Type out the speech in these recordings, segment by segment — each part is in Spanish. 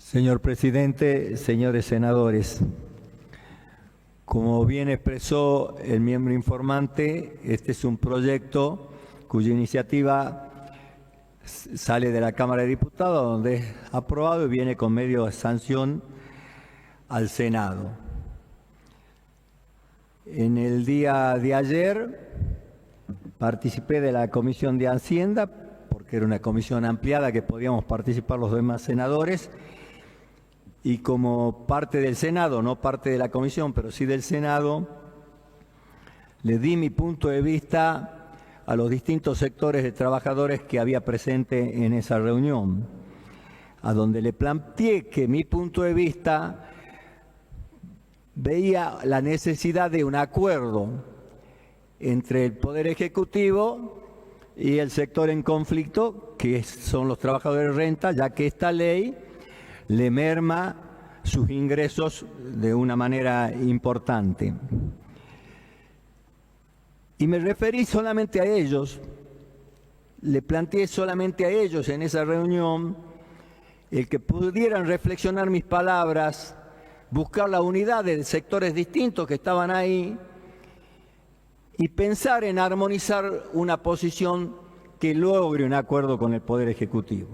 Señor presidente, señores senadores, como bien expresó el miembro informante, este es un proyecto cuya iniciativa sale de la Cámara de Diputados, donde es aprobado y viene con medio de sanción al Senado. En el día de ayer participé de la Comisión de Hacienda, porque era una comisión ampliada que podíamos participar los demás senadores, y como parte del Senado, no parte de la comisión, pero sí del Senado, le di mi punto de vista a los distintos sectores de trabajadores que había presente en esa reunión, a donde le planteé que mi punto de vista veía la necesidad de un acuerdo entre el Poder Ejecutivo y el sector en conflicto, que son los trabajadores de renta, ya que esta ley le merma sus ingresos de una manera importante. Y me referí solamente a ellos, le planteé solamente a ellos en esa reunión el que pudieran reflexionar mis palabras, buscar la unidad de sectores distintos que estaban ahí y pensar en armonizar una posición que logre un acuerdo con el Poder Ejecutivo.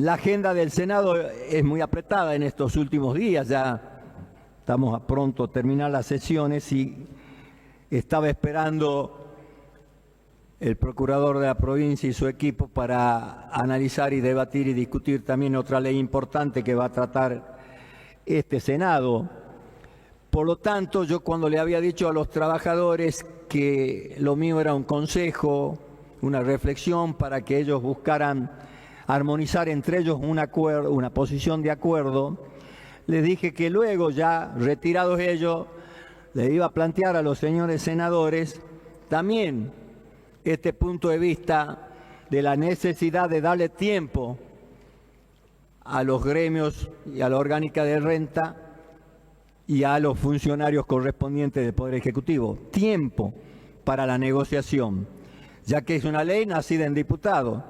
La agenda del Senado es muy apretada en estos últimos días, ya estamos a pronto a terminar las sesiones y estaba esperando el procurador de la provincia y su equipo para analizar y debatir y discutir también otra ley importante que va a tratar este Senado. Por lo tanto, yo cuando le había dicho a los trabajadores que lo mío era un consejo, una reflexión para que ellos buscaran armonizar entre ellos un acuerdo, una posición de acuerdo, les dije que luego, ya retirados ellos, les iba a plantear a los señores senadores también este punto de vista de la necesidad de darle tiempo a los gremios y a la orgánica de renta y a los funcionarios correspondientes del Poder Ejecutivo. Tiempo para la negociación, ya que es una ley nacida en diputados.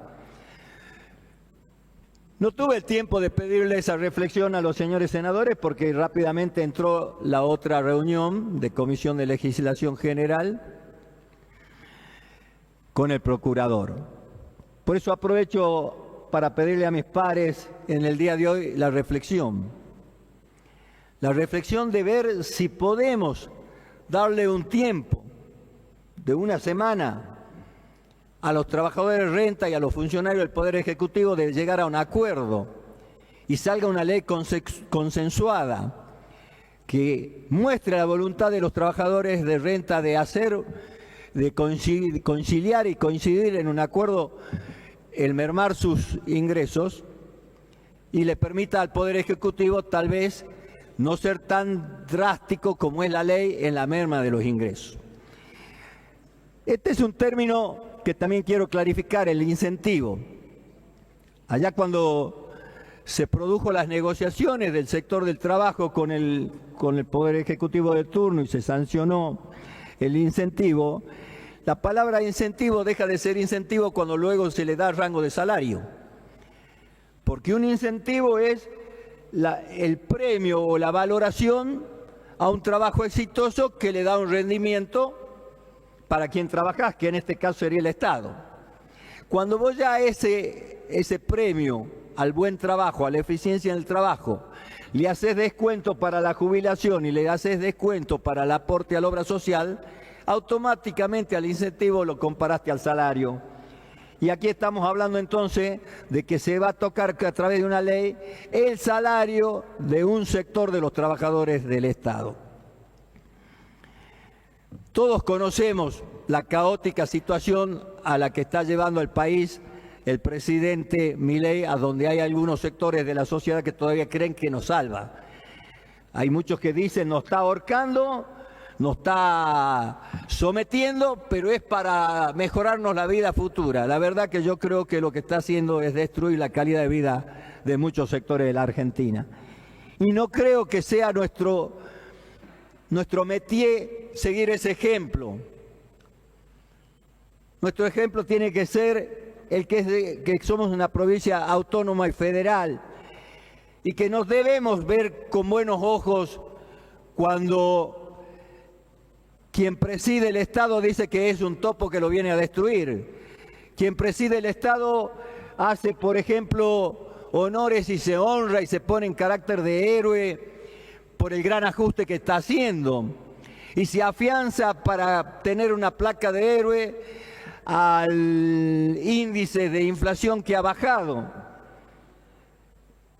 No tuve el tiempo de pedirle esa reflexión a los señores senadores porque rápidamente entró la otra reunión de Comisión de Legislación General con el procurador. Por eso aprovecho para pedirle a mis pares en el día de hoy la reflexión. La reflexión de ver si podemos darle un tiempo de una semana a los trabajadores de renta y a los funcionarios del Poder Ejecutivo de llegar a un acuerdo y salga una ley consensuada que muestre la voluntad de los trabajadores de renta de hacer, de conciliar y coincidir en un acuerdo el mermar sus ingresos y le permita al Poder Ejecutivo tal vez no ser tan drástico como es la ley en la merma de los ingresos. Este es un término que también quiero clarificar, el incentivo. Allá cuando se produjo las negociaciones del sector del trabajo con el Poder Ejecutivo de turno y se sancionó el incentivo, la palabra incentivo deja de ser incentivo cuando luego se le da rango de salario. Porque un incentivo es el premio o la valoración a un trabajo exitoso que le da un rendimiento para quien trabajás, que en este caso sería el Estado. Cuando vos ya ese premio al buen trabajo, a la eficiencia en el trabajo, le haces descuento para la jubilación y le haces descuento para el aporte a la obra social, automáticamente al incentivo lo comparaste al salario. Y aquí estamos hablando entonces de que se va a tocar a través de una ley el salario de un sector de los trabajadores del Estado. Todos conocemos la caótica situación a la que está llevando el país el presidente Milei, a donde hay algunos sectores de la sociedad que todavía creen que nos salva. Hay muchos que dicen nos está ahorcando, nos está sometiendo, pero es para mejorarnos la vida futura. La verdad que yo creo que lo que está haciendo es destruir la calidad de vida de muchos sectores de la Argentina. Y no creo que sea nuestro métier seguir ese ejemplo. Nuestro ejemplo tiene que ser que somos una provincia autónoma y federal y que nos debemos ver con buenos ojos cuando quien preside el Estado dice que es un topo que lo viene a destruir. Quien preside el Estado hace, por ejemplo, honores y se honra y se pone en carácter de héroe por el gran ajuste que está haciendo. Y se afianza para tener una placa de héroe al índice de inflación que ha bajado,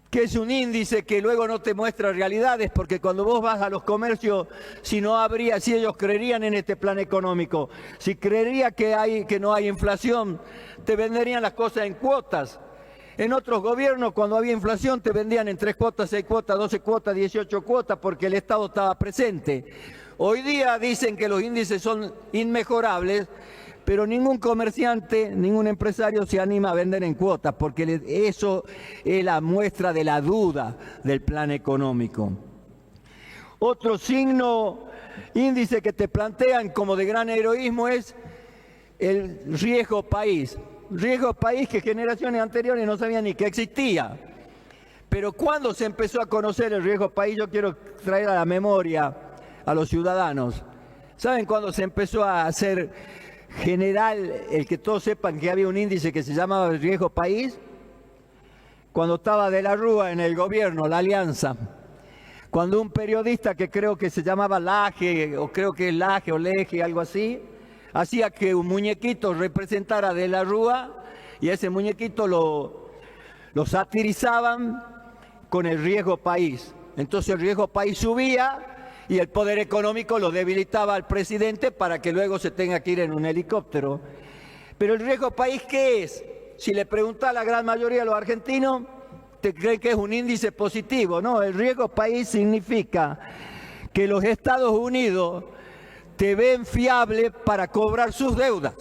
que es un índice que luego no te muestra realidades, porque cuando vos vas a los comercios, si ellos creerían en este plan económico, si creería que no hay inflación, te venderían las cosas en cuotas. En otros gobiernos, cuando había inflación, te vendían en 3 cuotas, 6 cuotas, 12 cuotas, 18 cuotas, porque el Estado estaba presente. Hoy día dicen que los índices son inmejorables, pero ningún comerciante, ningún empresario se anima a vender en cuotas, porque eso es la muestra de la duda del plan económico. Otro índice que te plantean como de gran heroísmo es el riesgo país. Riesgo país que generaciones anteriores no sabían ni que existía. Pero cuando se empezó a conocer el riesgo país, yo quiero traer a la memoria a los ciudadanos. ¿Saben cuándo se empezó a hacer general el que todos sepan que había un índice que se llamaba el riesgo país? Cuando estaba De la Rúa en el gobierno, la Alianza. Cuando un periodista que creo que se llamaba Laje, o creo que es Laje o Leje, algo así, hacía que un muñequito representara a De la Rúa y a ese muñequito lo satirizaban con el riesgo país. Entonces el riesgo país subía y el poder económico lo debilitaba al presidente para que luego se tenga que ir en un helicóptero. Pero el riesgo país, ¿qué es? Si le pregunta a la gran mayoría de los argentinos, te creen que es un índice positivo. No, el riesgo país significa que los Estados Unidos te ven fiable para cobrar sus deudas.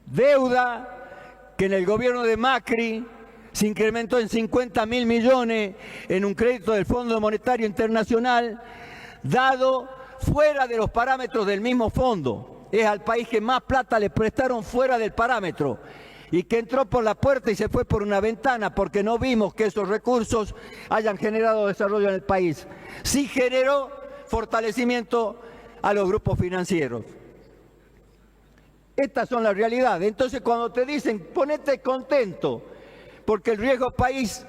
Deuda que en el gobierno de Macri se incrementó en 50.000 millones en un crédito del Fondo Monetario Internacional, dado fuera de los parámetros del mismo fondo. Es al país que más plata le prestaron fuera del parámetro y que entró por la puerta y se fue por una ventana porque no vimos que esos recursos hayan generado desarrollo en el país. Sí generó fortalecimiento a los grupos financieros. Estas son las realidades. Entonces, cuando te dicen ponete contento porque el riesgo país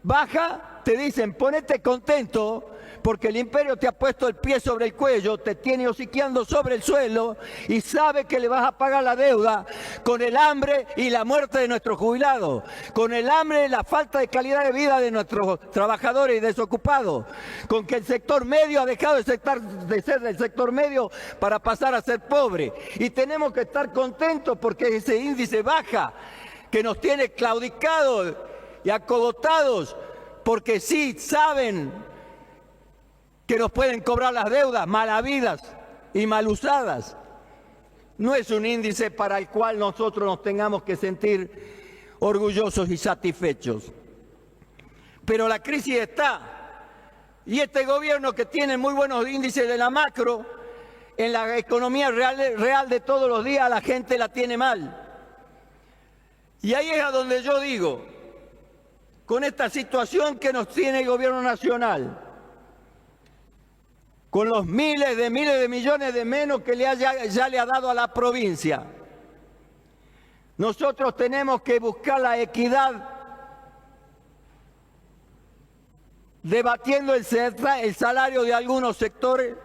baja, te dicen ponete contento porque el imperio te ha puesto el pie sobre el cuello, te tiene hociqueando sobre el suelo y sabe que le vas a pagar la deuda con el hambre y la muerte de nuestros jubilados, con el hambre y la falta de calidad de vida de nuestros trabajadores y desocupados, con que el sector medio ha dejado de ser del sector medio para pasar a ser pobre. Y tenemos que estar contentos porque ese índice baja, que nos tiene claudicados y acogotados, porque sí saben que nos pueden cobrar las deudas mal habidas y mal usadas. No es un índice para el cual nosotros nos tengamos que sentir orgullosos y satisfechos. Pero la crisis está. Y este gobierno que tiene muy buenos índices de la macro, en la economía real de todos los días la gente la tiene mal. Y ahí es a donde yo digo, con esta situación que nos tiene el gobierno nacional, con los miles de millones de menos que ya le ha dado a la provincia, nosotros tenemos que buscar la equidad debatiendo el salario de algunos sectores.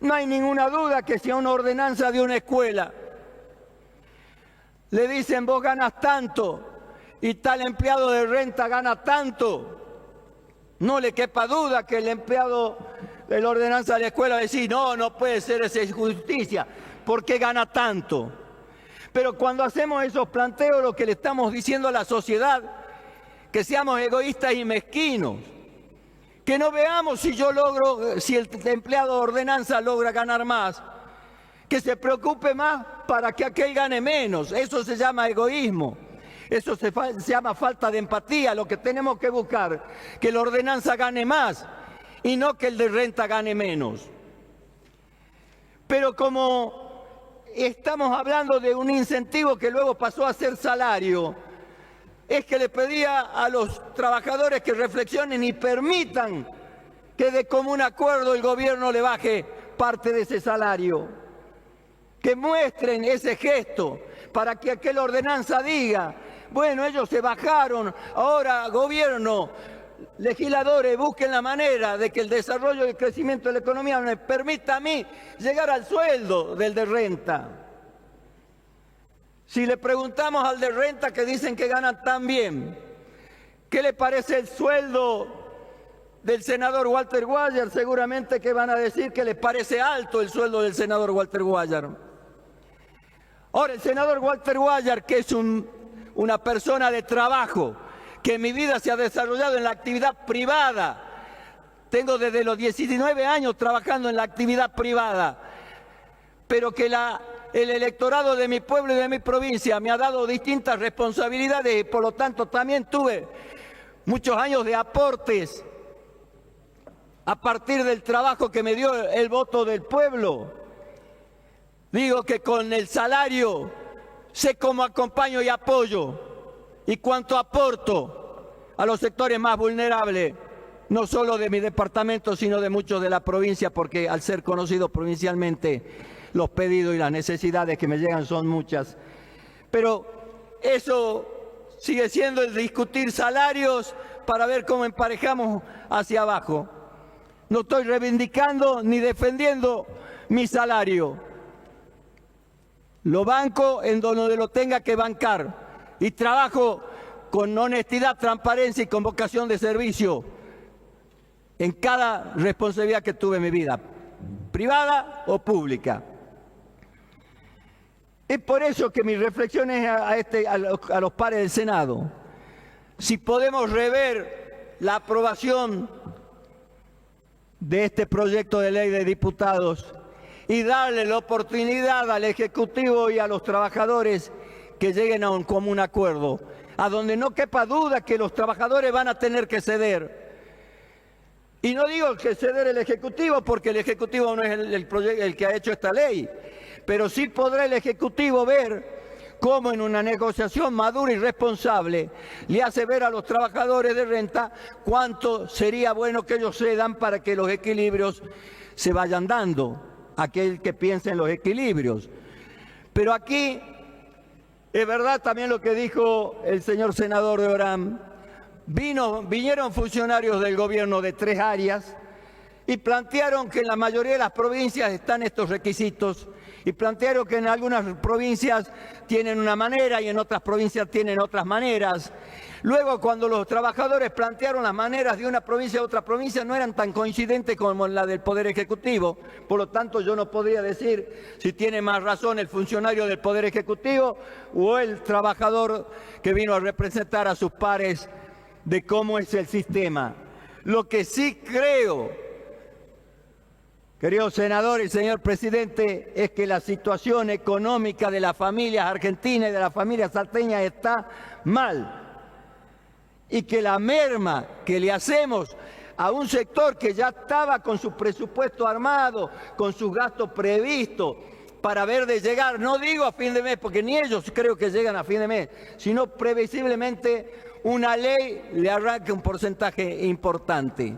No hay ninguna duda que si a una ordenanza de una escuela le dicen vos ganas tanto y tal empleado de renta gana tanto, no le quepa duda que el empleado de la ordenanza de la escuela va a decir no puede ser, esa injusticia, ¿por qué gana tanto? Pero cuando hacemos esos planteos, lo que le estamos diciendo a la sociedad, que seamos egoístas y mezquinos, que no veamos si el empleado de ordenanza logra ganar más, que se preocupe más para que aquel gane menos. Eso se llama egoísmo, eso se llama falta de empatía. Lo que tenemos que buscar, que la ordenanza gane más y no que el de renta gane menos. Pero como estamos hablando de un incentivo que luego pasó a ser salario, es que le pedía a los trabajadores que reflexionen y permitan que de común acuerdo el gobierno le baje parte de ese salario. Que muestren ese gesto para que aquella ordenanza diga, bueno, ellos se bajaron, ahora gobierno, legisladores, busquen la manera de que el desarrollo y el crecimiento de la economía me permita a mí llegar al sueldo del de renta. Si le preguntamos al de renta que dicen que ganan tan bien, ¿qué le parece el sueldo del senador Walter Guayar? Seguramente que van a decir que les parece alto el sueldo del senador Walter Guayar. Ahora, el senador Walter Guayar, que es una persona de trabajo, que en mi vida se ha desarrollado en la actividad privada. Tengo desde los 19 años trabajando en la actividad privada, pero que el electorado de mi pueblo y de mi provincia me ha dado distintas responsabilidades y por lo tanto también tuve muchos años de aportes a partir del trabajo que me dio el voto del pueblo. Digo que con el salario sé cómo acompaño y apoyo y cuánto aporto a los sectores más vulnerables, no solo de mi departamento, sino de muchos de la provincia, porque al ser conocido provincialmente, los pedidos y las necesidades que me llegan son muchas. Pero eso sigue siendo el discutir salarios para ver cómo emparejamos hacia abajo. No estoy reivindicando ni defendiendo mi salario. Lo banco en donde lo tenga que bancar y trabajo con honestidad, transparencia y con vocación de servicio en cada responsabilidad que tuve en mi vida, privada o pública. Es por eso que mi reflexión es a los pares del Senado. Si podemos rever la aprobación de este proyecto de ley de diputados y darle la oportunidad al Ejecutivo y a los trabajadores que lleguen a un común acuerdo, a donde no quepa duda que los trabajadores van a tener que ceder. Y no digo que ceder el Ejecutivo, porque el Ejecutivo no es el que ha hecho esta ley, pero sí podrá el Ejecutivo ver cómo en una negociación madura y responsable le hace ver a los trabajadores de renta cuánto sería bueno que ellos cedan para que los equilibrios se vayan dando, aquel que piense en los equilibrios. Pero aquí es verdad también lo que dijo el señor senador de Orán. Vinieron funcionarios del gobierno de 3 áreas y plantearon que en la mayoría de las provincias están estos requisitos y plantearon que en algunas provincias tienen una manera y en otras provincias tienen otras maneras. Luego, cuando los trabajadores plantearon las maneras de una provincia a otra provincia, no eran tan coincidentes como la del Poder Ejecutivo. Por lo tanto, yo no podría decir si tiene más razón el funcionario del Poder Ejecutivo o el trabajador que vino a representar a sus pares de cómo es el sistema. Lo que sí creo, querido senador y señor presidente, es que la situación económica de las familias argentinas y de las familias salteñas está mal. Y que la merma que le hacemos a un sector que ya estaba con su presupuesto armado, con sus gastos previstos, para ver de llegar, no digo a fin de mes, porque ni ellos creo que llegan a fin de mes, sino previsiblemente una ley le arranque un porcentaje importante.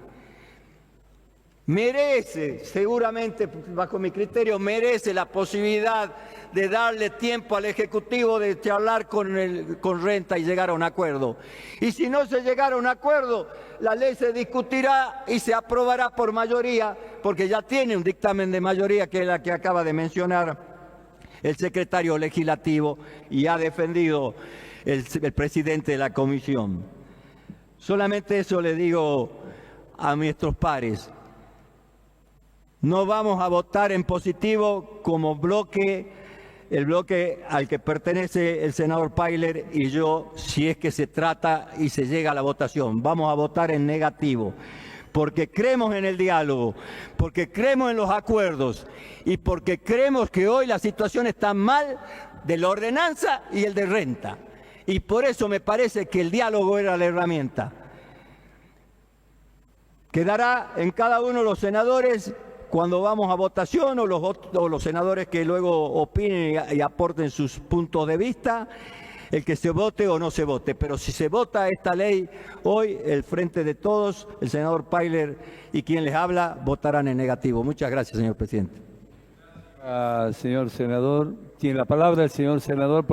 Merece, seguramente, bajo mi criterio, merece la posibilidad de darle tiempo al Ejecutivo de charlar con renta y llegar a un acuerdo. Y si no se llegara a un acuerdo, la ley se discutirá y se aprobará por mayoría, porque ya tiene un dictamen de mayoría que es la que acaba de mencionar el secretario legislativo y ha defendido el presidente de la comisión. Solamente eso le digo a nuestros pares. No vamos a votar en positivo como bloque, el bloque al que pertenece el senador Pailer y yo, si es que se trata y se llega a la votación. Vamos a votar en negativo, porque creemos en el diálogo, porque creemos en los acuerdos y porque creemos que hoy la situación está mal de la ordenanza y el de renta. Y por eso me parece que el diálogo era la herramienta. Quedará en cada uno de los senadores cuando vamos a votación o los senadores que luego opinen y aporten sus puntos de vista, el que se vote o no se vote. Pero si se vota esta ley hoy, el Frente de Todos, el senador Pailer y quien les habla votarán en negativo. Muchas gracias, señor presidente. Señor senador, tiene la palabra el señor senador.